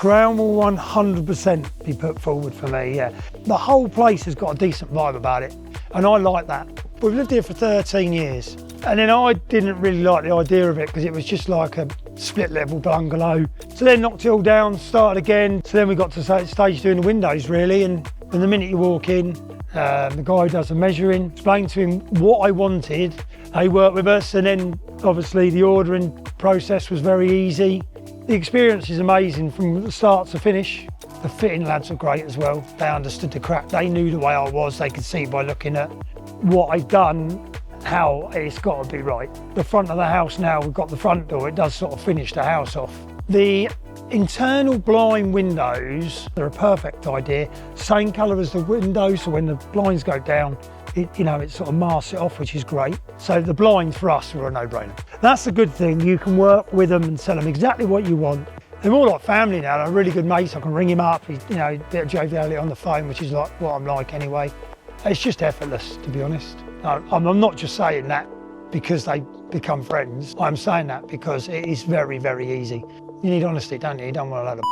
Crown will 100% be put forward for me, yeah. The whole place has got a decent vibe about it, and I like that. We've lived here for 13 years, and then I didn't really like the idea of it because it was just like a split level bungalow. So then knocked it all down, started again. So then we got to the stage doing the windows really, and the minute you walk in, the guy does the measuring, explained to him what I wanted. They worked with us, and then obviously the ordering process was very easy. The experience is amazing from start to finish. The fitting lads are great as well. They understood the crack. They knew the way I was. They could see by looking at what I'd done, how it's got to be right. The front of the house now, we've got the front door. It does sort of finish the house off. The internal blind windows, they're a perfect idea. Same colour as the windows, so when the blinds go down, it sort of masks it off, which is great. So the blinds for us are a no-brainer. That's the good thing. You can work with them and tell them exactly what you want. They're more like family now. They're really good mates. I can ring him up. He's, a bit of joviality on the phone, which is like what I'm like anyway. It's just effortless, to be honest. I'm not just saying that because they become friends. I'm saying that because it is very, very easy. You need honesty, don't you? You don't want a lot of